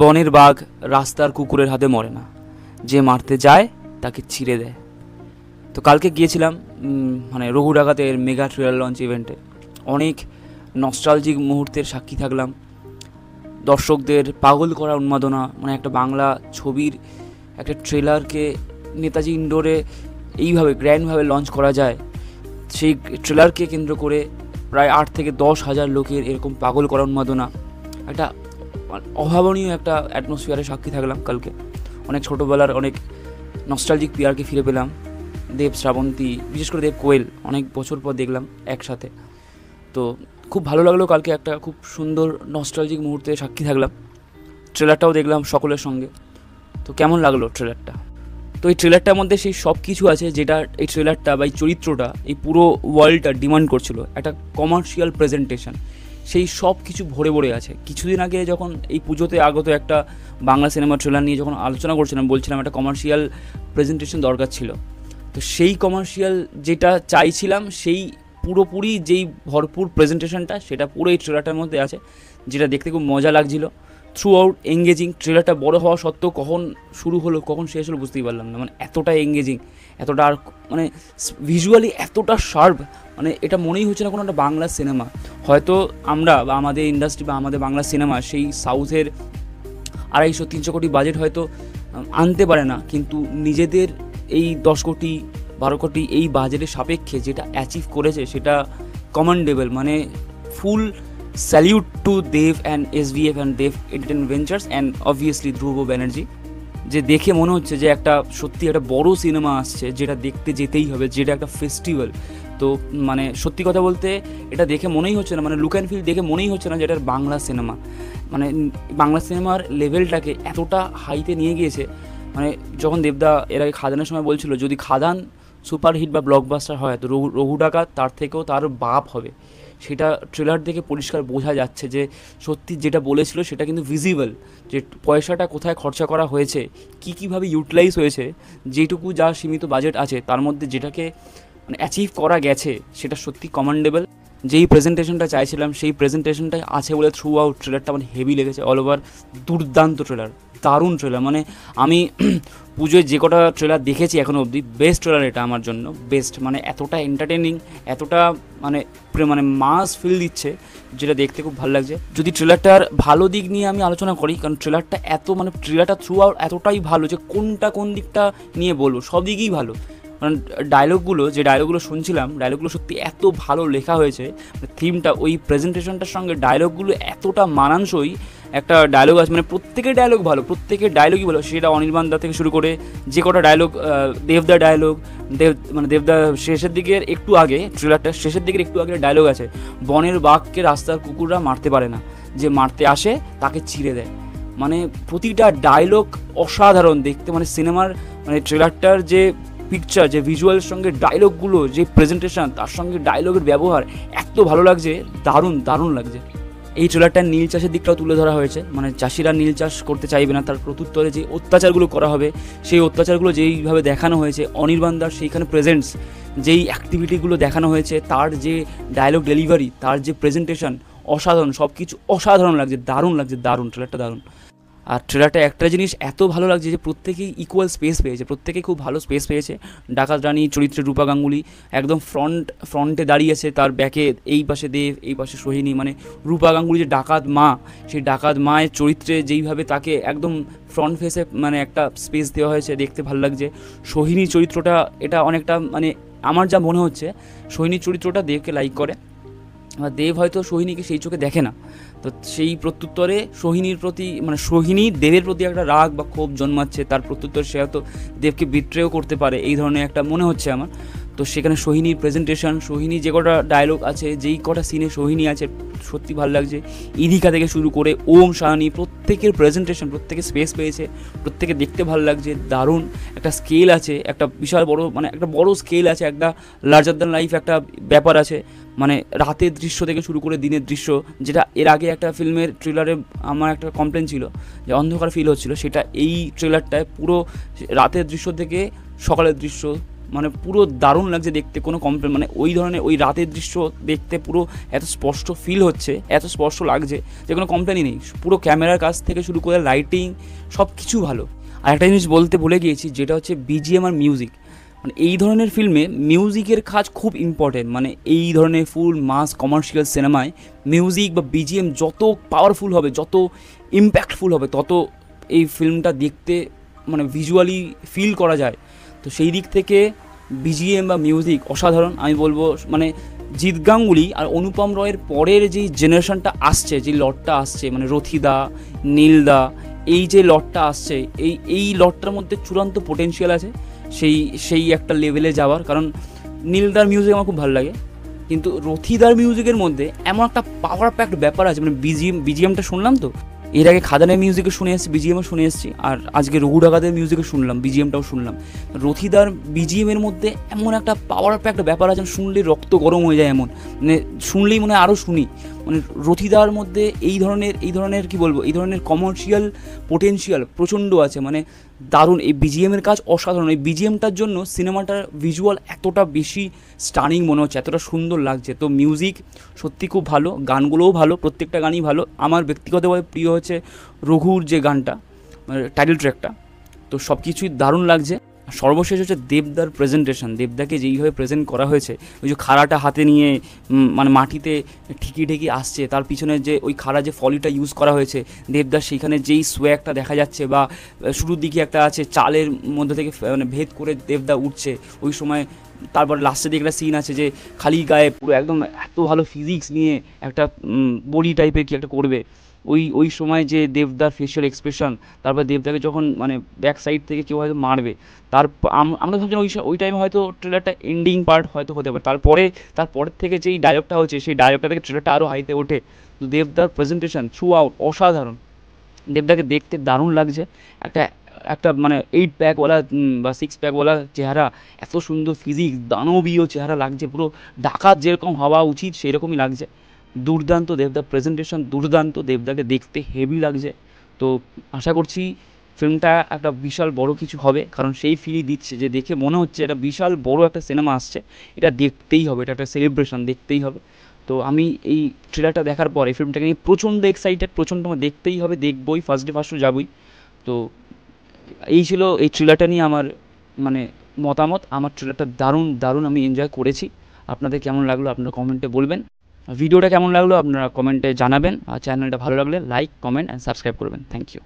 বনের বাঘ রাস্তার কুকুরের হাতে মরে না, যে মারতে যায় তাকে ছিঁড়ে দেয়। তো কালকে গিয়েছিলাম মানে রঘু ডাকাতের মেগা ট্রেলার লঞ্চ ইভেন্টে। অনেক নস্টালজিক মুহূর্তের সাক্ষী থাকলাম। দর্শকদের পাগল করা উন্মাদনা, মানে একটা বাংলা ছবির একটা ট্রেলারকে নেতাজি ইন্ডোরে এইভাবে গ্র্যান্ডভাবে লঞ্চ করা যায়, সেই ট্রেলারকে কেন্দ্র করে প্রায় 8 থেকে 10,000 লোকের এরকম পাগল করা উন্মাদনা, একটা অভাবনীয় একটা অ্যাটমসফিয়ারের সাক্ষী থাকলাম কালকে। অনেক ছোটোবেলার অনেক নস্টালজিক পিয়ারকে ফিরে পেলাম। দেব, শ্রাবন্তী, বিশেষ করে দেব, কোয়েল অনেক বছর পর দেখলাম একসাথে। তো খুব ভালো লাগলো কালকে, একটা খুব সুন্দর নস্টালজিক মুহূর্তে সাক্ষী থাকলাম। ট্রেলারটাও দেখলাম সকলের সঙ্গে। তো কেমন লাগলো ট্রেলারটা? তো এই ট্রেলারটার মধ্যে সেই সব কিছু আছে যেটা এই ট্রেলারটা বা এই চরিত্রটা এই পুরো ওয়ার্ল্ডটা ডিমান্ড করছিল, একটা কমার্শিয়াল প্রেজেন্টেশন। সেই সব কিছু ভরে ভরে আছে। কিছুদিন আগে যখন এই পুজোতে আগত একটা বাংলা সিনেমা ট্রেলার নিয়ে যখন আলোচনা করছিলাম, বলছিলাম একটা কমার্শিয়াল প্রেজেন্টেশন দরকার ছিল। তো সেই কমার্শিয়াল যেটা চাইছিলাম, সেই পুরোপুরি যেই ভরপুর প্রেজেন্টেশনটা, সেটা পুরো এই ট্রেলারটার মধ্যে আছে, যেটা দেখতে খুব মজা লাগছিলো। Throughout engaging. ট্রেলারটা বড় হওয়া সত্ত্বেও কখন শুরু হলো কখন শেষ হলো বুঝতেই পারলাম না। মানে এতটা এঙ্গেজিং, এতটা আর মানে ভিজুয়ালি এতটা শার্প, মানে এটা মনেই হচ্ছে না কোনো একটা বাংলা সিনেমা। হয়তো আমরা বা আমাদের ইন্ডাস্ট্রি বা আমাদের বাংলা সিনেমা সেই সাউথের 250-300 কোটি বাজেট হয়তো আনতে পারে না, কিন্তু নিজেদের এই 10 কোটি 12 কোটি এই বাজেটের সাপেক্ষে যেটা অ্যাচিভ করেছে সেটা কমেন্ডেবল। মানে full salute to Dev and SVF and Dev entertainment ventures and obviously Dhruv Banerjee. যে দেখে মনে হচ্ছে যে একটা সত্যি একটা বড় সিনেমা আসছে, যেটা দেখতে যেতেই হবে, যেটা একটা ফেস্টিভ্যাল। তো মানে সত্যি কথা বলতে এটা দেখে মনেই হচ্ছে না, মানে লুক অ্যান্ড ফিল দেখে মনেই হচ্ছে না যে এটা বাংলা সিনেমা। মানে বাংলা সিনেমার লেভেলটাকে এতটা হাইতে নিয়ে গিয়েছে। মানে যখন দেবদা এর আগে খাদানের সময় বলছিল যদি খাদান সুপারহিট বা ব্লকবাস্টার হয় তো রঘু ডাকাত তার থেকেও তার বাপ হবে, সেটা ট্রেলার দেখে পরিষ্কার বোঝা যাচ্ছে যে সত্যি যেটা বলেছিল সেটা কিন্তু ভিজিবল, যে পয়সাটা কোথায় খরচা করা হয়েছে, কীভাবে ইউটিলাইজ হয়েছে, যেটুকু যা সীমিত বাজেট আছে তার মধ্যে যেটাকে মানে অ্যাচিভ করা গেছে সেটা সত্যি কমেন্ডেবল। যেই প্রেজেন্টেশনটা চাইছিলাম সেই প্রেজেন্টেশনটাই আছে বলে থ্রু আউট ট্রেলারটা মানে হেভি লেগেছে। অল ওভার দুর্দান্ত ট্রেলার, দারুণ ট্রেলার। মানে আমি পুজোয় যে কটা ট্রেলার দেখেছি এখনও অবধি বেস্ট ট্রেলার এটা আমার জন্য, বেস্ট। মানে এতটা এন্টারটেনিং, এতটা মানে মানে মাস ফিল দিচ্ছে, যেটা দেখতে খুব ভালো লাগছে। যদি ট্রেলারটার ভালো দিক নিয়ে আমি আলোচনা করি, কারণ ট্রেলারটা এত মানে ট্রেলারটা থ্রু আউট এতটাই ভালো যে কোন দিকটা নিয়ে বলবো, সব দিকেই ভালো। কারণ যে ডায়লগগুলো শুনছিলাম, ডায়লগগুলো সত্যি এত ভালো লেখা হয়েছে। থিমটা ওই প্রেজেন্টেশনটার সঙ্গে ডায়লগগুলো এতটা মানানসই। একটা ডায়লগ আছে, মানে প্রত্যেকের ডায়লগ ভালো, প্রত্যেকের ডায়লগই ভালো। সেটা অনির্বাণ দা থেকে শুরু করে যে কটা ডায়লগ, দেবদা ডায়লগ, দেবদা শেষের দিকের একটু আগে, ট্রেলারটার শেষের দিকের একটু আগে ডায়লগ আছে, বনের বাঘকে রাস্তার কুকুররা মারতে পারে না, যে মারতে আসে তাকে ছিঁড়ে দেয়। মানে প্রতিটা ডায়লগ অসাধারণ দেখতে। মানে সিনেমার মানে ট্রেলারটার যে পিকচার, যে ভিজুয়ালের সঙ্গে ডায়লগগুলো, যে প্রেজেন্টেশন, তার সঙ্গে ডায়লগের ব্যবহার এত ভালো লাগছে, দারুণ লাগছে। এই ট্রেলারটার নীল চাষের দিকটাও তুলে ধরা হয়েছে। মানে চাষিরা নীল চাষ করতে চাইবে না, তার প্রত্যুত্তরে যে অত্যাচারগুলো করা হবে সেই অত্যাচারগুলো যেইভাবে দেখানো হয়েছে, অনির্বাণ দার সেইখানে প্রেজেন্টস, যেই অ্যাক্টিভিটিগুলো দেখানো হয়েছে, তার যে ডায়লগ ডেলিভারি, তার যে প্রেজেন্টেশন, অসাধারণ, সব কিছু অসাধারণ লাগছে, দারুণ ট্রেলারটা দারুণ। আর ট্রেলারটা একটা জিনিস এত ভালো লাগছে যে প্রত্যেকেই ইকুয়াল স্পেস পেয়েছে, প্রত্যেকেই খুব ভালো স্পেস পেয়েছে। ডাকাত রানী চরিত্রে রূপা গাঙ্গুলি একদম ফ্রন্টে দাঁড়িয়েছে, তার ব্যাকে এই পাশে দেব, এই পাশে সোহিনী। মানে রূপা গাঙ্গুলি যে ডাকাত মা, সেই ডাকাত মায়ের চরিত্রে যেইভাবে তাকে একদম ফ্রন্ট ফেসে মানে একটা স্পেস দেওয়া হয়েছে, দেখতে ভালো লাগছে। সোহিনী চরিত্রটা এটা অনেকটা মানে আমার যা মনে হচ্ছে, সোহিনীর চরিত্রটা দেবকে লাইক করে, দেব হয়তো সোহিনীকে সেই চোখে দেখে না। তো সেই প্রত্যুত্তরে সোহিনীর প্রতি মানে সোহিনী দেবের প্রতি একটা রাগ বা ক্ষোভ জন্মাচ্ছে, তার প্রত্যুত্তরে সে হয়তো দেবকে বিট্রেও করতে পারে, এই ধরনের একটা মনে হচ্ছে আমার। তো সেখানে সোহিনীর প্রেজেন্টেশন, সোহিনী যে কটা ডায়লগ আছে, যেই কটা সিনে সোহিনী আছে, সত্যি ভালো লাগছে। ইদিকা থেকে শুরু করে ওম সাহানি, প্রত্যেকের প্রেজেন্টেশন, প্রত্যেকের স্পেস পেয়েছে, প্রত্যেকে দেখতে ভালো লাগছে, দারুণ একটা স্কেল আছে, একটা বিশাল বড় মানে একটা বড় স্কেল আছে, একটা লার্জার দ্যান লাইফ একটা ব্যাপার আছে। মানে রাতের দৃশ্য থেকে শুরু করে দিনের দৃশ্য, যেটা এর আগে একটা ফিল্মের ট্রেলারে আমার একটা কমপ্লেন ছিল যে অন্ধকার ফিল হচ্ছিল, সেটা এই ট্রেলারটায় পুরো রাতের দৃশ্য থেকে সকালের দৃশ্য, মানে পুরো দারুণ লাগছে দেখতে, কোনো কমপ্লেন মানে ওই ধরনের ওই রাতের দৃশ্য দেখতে পুরো এত স্পষ্ট ফিল হচ্ছে, এত স্পষ্ট লাগছে যে কোনো কমপ্লেনই নেই। পুরো ক্যামেরার কাছ থেকে শুরু করে লাইটিং সব কিছু ভালো। আর একটা জিনিস বলতে ভুলে গিয়েছি, যেটা হচ্ছে বিজিএম আর মিউজিক। মানে এই ধরনের ফিল্মে মিউজিকের কাজ খুব ইম্পর্টেন্ট। মানে এই ধরনের ফুল মাস কমার্শিয়াল সিনেমায় মিউজিক বা বিজিএম যত পাওয়ারফুল হবে, যত ইম্প্যাক্টফুল হবে, তত এই ফিল্মটা দেখতে মানে ভিজুয়ালি ফিল করা যায়। তো সেই দিক থেকে বিজিএম বা মিউজিক অসাধারণ আমি বলবো। মানে জিৎ গাঙ্গুলি আর অনুপম রয়ের পরের যেই জেনারেশনটা আসছে, যে লটটা আসছে, মানে রথিদা, নীলদা, এই যে লটটা আসছে, এই লটটার মধ্যে চূড়ান্ত পোটেনশিয়াল আছে সেই একটা লেভেলে যাওয়ার। কারণ নীলদার মিউজিক আমার খুব ভালো লাগে, কিন্তু রথিদার মিউজিকের মধ্যে এমন একটা পাওয়ার প্যাকড ব্যাপার আছে। মানে বিজিএমটা শুনলাম তো, এর আগে খাদানের মিউজিকে শুনে এসেছি, বিজিএমও শুনে এসেছি, আর আজকে রঘু ডাকাতের মিউজিকে শুনলাম, বিজিএমটাও শুনলাম। রথিদার বিজিএমের মধ্যে এমন একটা পাওয়ার প্যাকড ব্যাপার আছে, শুনলে রক্ত গরম হয়ে যায়, এমন মানে শুনলেই মনে হয় আরও শুনি। মানে রথিদার মধ্যে এই ধরনের কি বলবো, এই ধরনের কমার্শিয়াল পোটেনশিয়াল প্রচণ্ড আছে। মানে দারুণ এই বিজিএমের কাজ অসাধারণ। এই বিজিএমটার জন্য সিনেমাটার ভিজুয়াল এতটা বেশি স্টানিং মনে হচ্ছে, এতটা সুন্দর লাগছে। তো মিউজিক সত্যি খুব ভালো, গানগুলোও ভালো, প্রত্যেকটা গানই ভালো। আমার ব্যক্তিগতভাবে প্রিয় হচ্ছে রঘুর যে গানটা, মানে টাইটেল ট্র্যাকটা, তো সব কিছুই দারুণ লাগছে। সর্বশেষ হচ্ছে দেবদার প্রেজেন্টেশন। দেবদাকে যেইভাবে প্রেজেন্ট করা হয়েছে, ওই যে খাড়াটা হাতে নিয়ে মানে মাটিতে ঠেকি আসছে, তার পিছনে যে ওই খাড়া যে ফলিটা ইউজ করা হয়েছে, দেবদার সেইখানে যেই সোয়াগটা দেখা যাচ্ছে, বা শুরুর দিকে একটা আছে চালের মধ্যে থেকে মানে ভেদ করে দেবদা উঠছে ওই সময়, তারপর লাস্টের দিকে একটা সিন আছে যে খালি গায়ে পুরো একদম এত ভালো ফিজিক্স নিয়ে একটা বডি টাইপের কি একটা করবে, ওই সময় যে দেবদার ফেশিয়াল এক্সপ্রেশন, তারপর দেবদাকে যখন মানে ব্যাক সাইড থেকে কেউ হয়তো মারবে, আমরা ভাবছিলাম ওই টাইমে হয়তো ট্রেলারটা এন্ডিং পার্ট হয়তো হতে পারে, তারপরের থেকে যেই ডায়লগটা হচ্ছে, সেই ডায়লগটা থেকে ট্রেলারটা আরও হাইতে ওঠে। তো দেবদার প্রেজেন্টেশন থ্রু আউট অসাধারণ। দেবদাকে দেখতে দারুণ লাগছে। একটা একটা মানে 8 প্যাকওয়ালা বা 6 প্যাকওয়ালা চেহারা, এত সুন্দর ফিজিক্স, দানবীয় চেহারা লাগছে, পুরো ডাকাত যেরকম হওয়া উচিত সেই রকমই লাগছে। দুর্দান্ত দেবদার প্রেজেন্টেশন, দুর্দান্ত। দেবদাকে দেখতে হেভি লাগছে। তো আশা করছি ফিল্মটা একটা বিশাল বড় কিছু হবে, কারণ সেই ফিলই দিচ্ছে যে দেখে মনে হচ্ছে এটা বিশাল বড় একটা সিনেমা আসছে, এটা দেখতেই হবে, এটা একটা সেলিব্রেশন, দেখতেই হবে। তো আমি এই ট্রেলারটা দেখার পর এই ফিল্মটাকে নিয়ে প্রচণ্ড এক্সাইটেড, প্রচণ্ড আমার দেখতেই হবে, দেখবই, ফার্স্ট ডে ফার্স্ট শো যাবই। তো এই ছিল এই ট্রেলারটা নিয়ে আমার মানে মতামত। আমার ট্রেলারটা দারুণ দারুণ আমি এনজয় করেছি। আপনাদের কেমন লাগলো আপনারা কমেন্টে বলবেন, ভিডিওটা কেমন লাগলো আপনারা কমেন্টে জানাবেন, আর চ্যানেলটা ভালো লাগলে লাইক, কমেন্ট অ্যান্ড সাবস্ক্রাইব করবেন। Thank you.